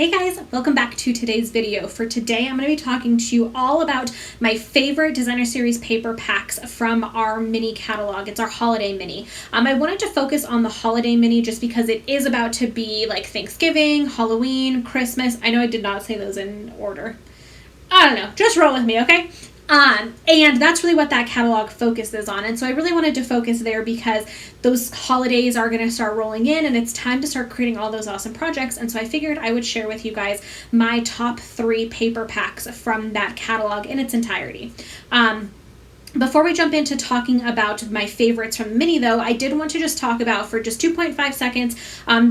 Hey guys, welcome back to today's video. For today, I'm going to be talking to you all about my favorite designer series paper packs from our mini catalog. It's our holiday mini. I wanted to focus on the holiday mini just because it is about to be like Thanksgiving, Halloween, Christmas. I know I did not say those in order. I don't know, just roll with me, okay? And that's really what that catalog focuses on. And so I really wanted to focus there because those holidays are going to start rolling in and it's time to start creating all those awesome projects. And so I figured I would share with you guys my top 3 paper packs from that catalog in its entirety. Before we jump into talking about my favorites from the mini, though, I did want to just talk about, for just 2.5 seconds,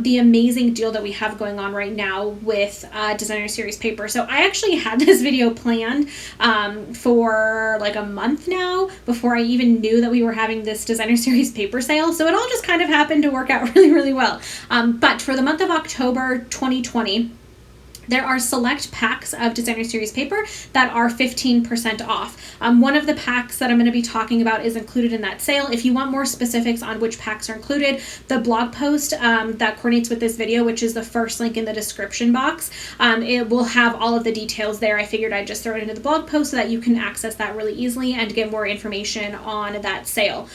the amazing deal that we have going on right now with designer series paper. So I actually had this video planned for like a month now before I even knew that we were having this designer series paper sale. So it all just kind of happened to work out really, really well. But for the month of October 2020, there are select packs of designer series paper that are 15% off. One of the packs that I'm going to be talking about is included in that sale. If you want more specifics on which packs are included, the blog post that coordinates with this video, which is the first link in the description box, it will have all of the details there. I figured I'd just throw it into the blog post so that you can access that really easily and get more information on that sale.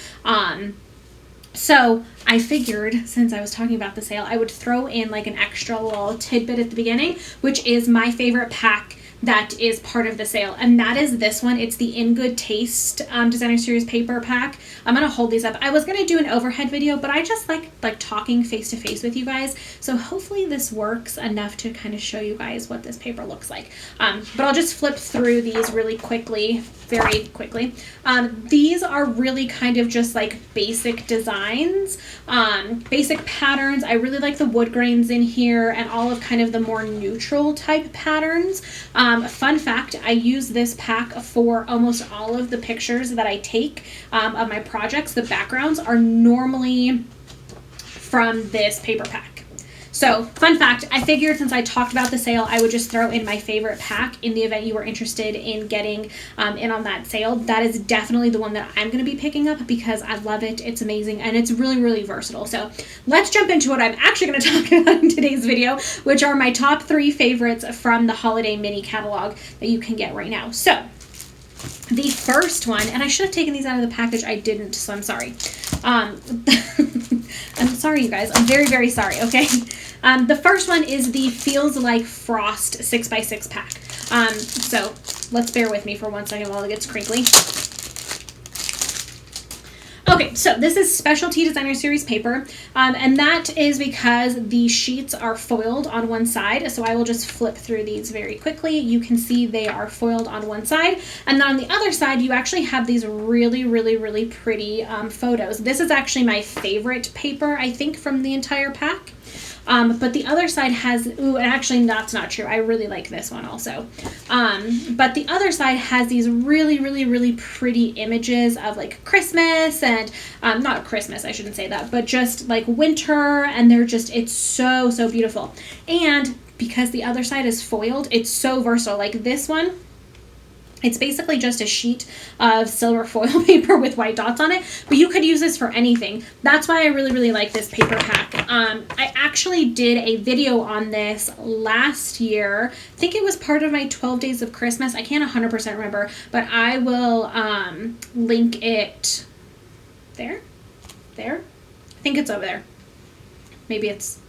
So I figured, since I was talking about the sale, I would throw in like an extra little tidbit at the beginning, which is my favorite pack that is part of the sale, and that is this one. It's the In Good Taste designer series paper pack. I'm gonna hold these up. I was gonna do an overhead video, but I just like talking face to face with you guys, so hopefully this works enough to kind of show you guys what this paper looks like. But I'll just flip through these really quickly, very quickly. These are really kind of just like basic designs, basic patterns. I really like the wood grains in here and all of kind of the more neutral type patterns. Fun fact, I use this pack for almost all of the pictures that I take of my projects. The backgrounds are normally from this paper pack. So, fun fact, I figured since I talked about the sale, I would just throw in my favorite pack in the event you were interested in getting in on that sale. That is definitely the one that I'm going to be picking up because I love it. It's amazing and it's really, really versatile. So, let's jump into what I'm actually going to talk about in today's video, which are my top 3 favorites from the holiday mini catalog that you can get right now. So, the first one, and I should have taken these out of the package, I didn't, so I'm sorry. I'm sorry, you guys. I'm very, very sorry, okay? The first one is the Feels Like Frost 6x6 pack. So let's bear with me for 1 second while it gets crinkly. Okay, so this is specialty designer series paper, and that is because the sheets are foiled on one side. So I will just flip through these very quickly. You can see they are foiled on one side, and then on the other side you actually have these really, really, really pretty photos. This is actually my favorite paper, I think, from the entire pack. But the other side has, ooh, and actually that's not true. I really like this one also. But the other side has these really, really, really pretty images of like Christmas and, not Christmas, I shouldn't say that, but just like winter, and they're just, it's so, so beautiful. And because the other side is foiled, it's so versatile. Like this one, it's basically just a sheet of silver foil paper with white dots on it, but you could use this for anything. That's why I really, really like this paper pack. I actually did a video on this last year. I think it was part of my 12 Days of Christmas. I can't 100% remember, but I will link it there. There? I think it's over there. Maybe it's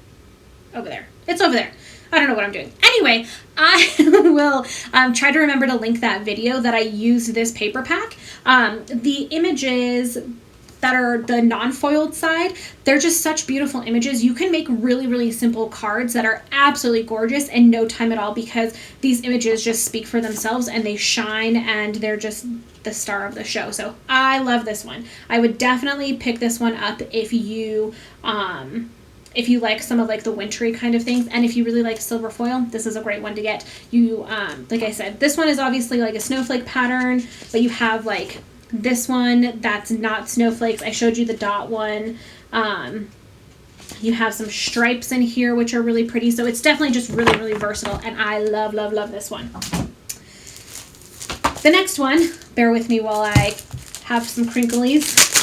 over there. It's over there. I don't know what I'm doing. Anyway, I will try to remember to link that video that I used this paper pack. The images that are the non-foiled side, they're just such beautiful images. You can make really, really simple cards that are absolutely gorgeous in no time at all because these images just speak for themselves and they shine and they're just the star of the show. So I love this one. I would definitely pick this one up if you like some of like the wintry kind of things, and if you really like silver foil, this is a great one to get. You, like I said, this one is obviously like a snowflake pattern, but you have like this one that's not snowflakes. I showed you the dot one. You have some stripes in here, which are really pretty. So it's definitely just really, really versatile, and I love, love, love this one. The next one, bear with me while I have some crinklies.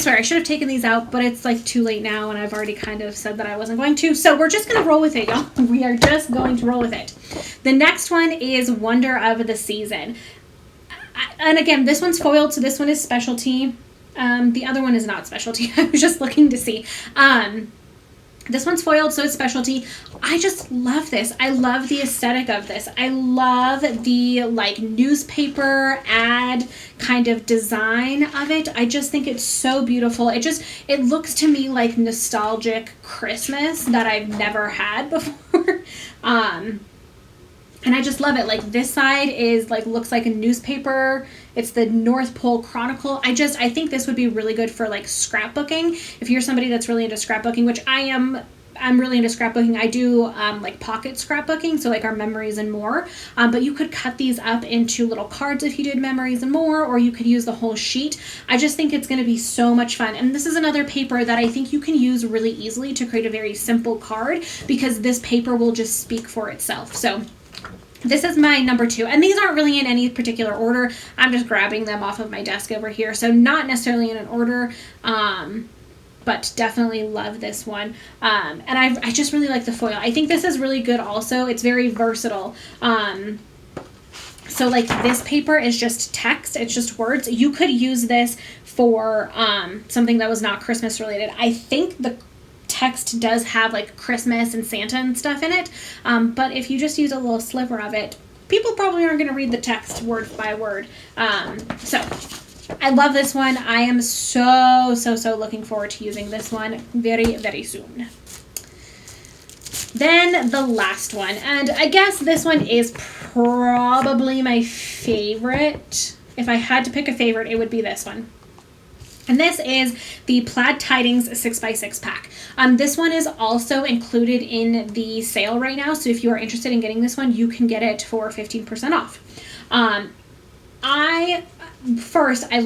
swear I should have taken these out, but it's like too late now and I've already kind of said that I wasn't going to. So we're just going to roll with it, y'all. We are just going to roll with it. The next one is Wonder of the Season. And again, this one's foiled, so this one is specialty. The other one is not specialty. I was just looking to see. This one's foiled, so it's specialty. I just love this. I love the aesthetic of this. I love the like newspaper ad kind of design of it. I just think it's so beautiful. It looks to me like nostalgic Christmas that I've never had before. And I just love it. Like this side is like, looks like a newspaper. It's the North Pole Chronicle. I think this would be really good for like scrapbooking. If you're somebody that's really into scrapbooking, which I'm really into scrapbooking. I do like pocket scrapbooking, so like our memories and more. But you could cut these up into little cards if you did memories and more, or you could use the whole sheet. I just think it's going to be so much fun. And this is another paper that I think you can use really easily to create a very simple card, because this paper will just speak for itself. So this is my number 2, and these aren't really in any particular order. I'm just grabbing them off of my desk over here, so not necessarily in an order, but definitely love this one. And I just really like the foil. I think this is really good also. It's very versatile. So like this paper is just text, it's just words. You could use this for something that was not Christmas related. I think the text does have like Christmas and Santa and stuff in it, but if you just use a little sliver of it, people probably aren't going to read the text word by word. So I love this one. I am so looking forward to using this one very, very soon. Then the last one, and I guess this one is probably my favorite. If I had to pick a favorite, it would be this one. And this is the Plaid Tidings 6x6 pack. This one is also included in the sale right now. So if you are interested in getting this one, you can get it for 15% off. I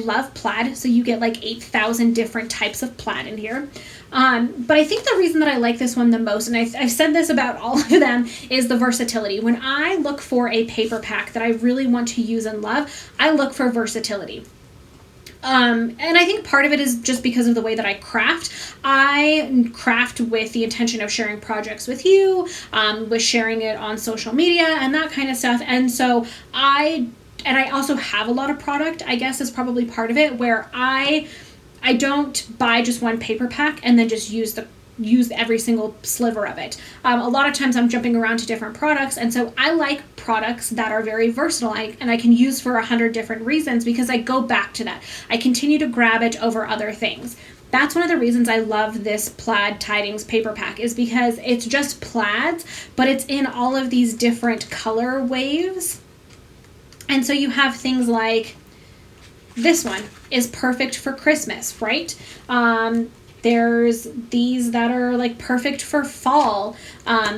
love plaid. So you get like 8,000 different types of plaid in here. But I think the reason that I like this one the most, and I've said this about all of them, is the versatility. When I look for a paper pack that I really want to use and love, I look for versatility. And I think part of it is just because of the way that I craft. I craft with the intention of sharing projects with you, with sharing it on social media and that kind of stuff. And so I also have a lot of product, I guess is probably part of it, where I don't buy just one paper pack and then just use every single sliver of it. A lot of times I'm jumping around to different products, and so I like products that are very versatile and I can use for 100 different reasons, because I go back to that. I continue to grab it over other things. That's one of the reasons I love this Plaid Tidings paper pack, is because it's just plaids, but it's in all of these different color waves. And so you have things like this one is perfect for Christmas, right? There's these that are like perfect for fall.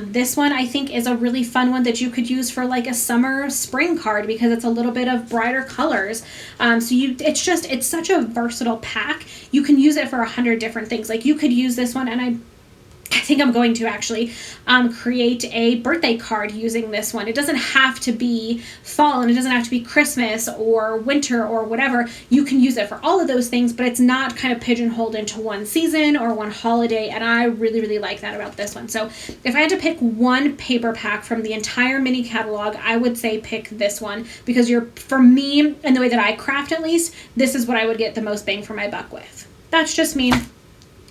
This one I think is a really fun one that you could use for like a summer spring card, because it's a little bit of brighter colors. It's such a versatile pack. You can use it for 100 different things. Like you could use this one, and I think I'm going to actually create a birthday card using this one. It doesn't have to be fall, and it doesn't have to be Christmas or winter or whatever. You can use it for all of those things, but it's not kind of pigeonholed into one season or one holiday, and I really, really like that about this one. So if I had to pick one paper pack from the entire mini catalog, I would say pick this one, because for me, and the way that I craft at least, this is what I would get the most bang for my buck with. That's just me.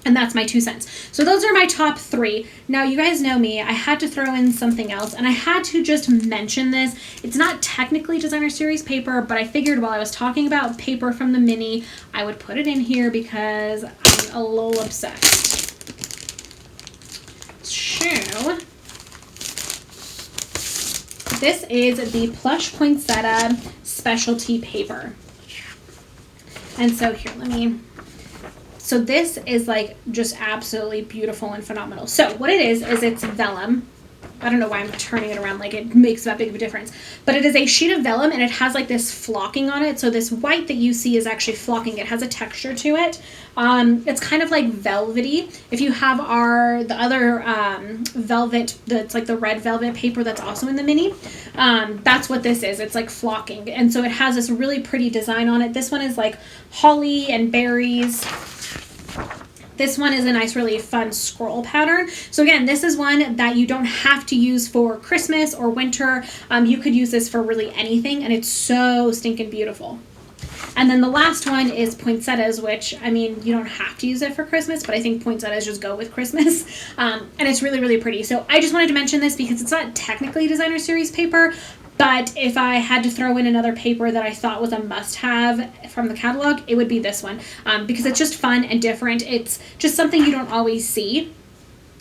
And that's my 2 cents. So those are my top 3. Now, you guys know me. I had to throw in something else, and I had to just mention this. It's not technically designer series paper, but I figured while I was talking about paper from the mini, I would put it in here because I'm a little obsessed. So, this is the Plush Poinsettia specialty paper. And so here, so this is like just absolutely beautiful and phenomenal. So what it is it's vellum. I don't know why I'm turning it around like it makes that big of a difference. But it is a sheet of vellum, and it has like this flocking on it. So this white that you see is actually flocking. It has a texture to it. It's kind of like velvety. If you have the other velvet, that's like the red velvet paper that's also in the mini, that's what this is. It's like flocking. And so it has this really pretty design on it. This one is like holly and berries. This one is a nice, really fun scroll pattern. So again, this is one that you don't have to use for Christmas or winter. You could use this for really anything, and it's so stinking beautiful. And then the last one is poinsettias, which, I mean, you don't have to use it for Christmas, but I think poinsettias just go with Christmas. And it's really, really pretty. So I just wanted to mention this because it's not technically designer series paper, but if I had to throw in another paper that I thought was a must-have from the catalog, it would be this one, because it's just fun and different. It's just something you don't always see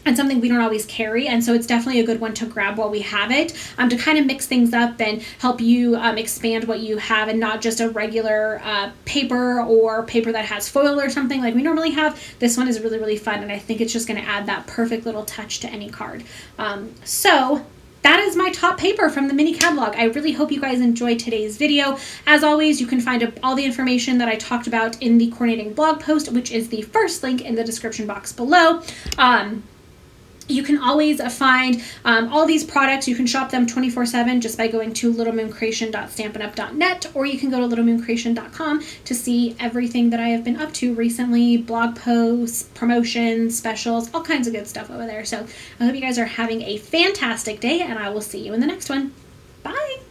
and something we don't always carry, and so it's definitely a good one to grab while we have it, to kind of mix things up and help you expand what you have, and not just a regular paper or paper that has foil or something like we normally have. This one is really, really fun, and I think it's just going to add that perfect little touch to any card. So that is my top paper from the mini catalog. I really hope you guys enjoyed today's video. As always, you can find all the information that I talked about in the coordinating blog post, which is the first link in the description box below. You can always find all these products. You can shop them 24/7 just by going to littlemooncreation.stampinup.net, or you can go to littlemooncreation.com to see everything that I have been up to recently, blog posts, promotions, specials, all kinds of good stuff over there. So I hope you guys are having a fantastic day, and I will see you in the next one. Bye!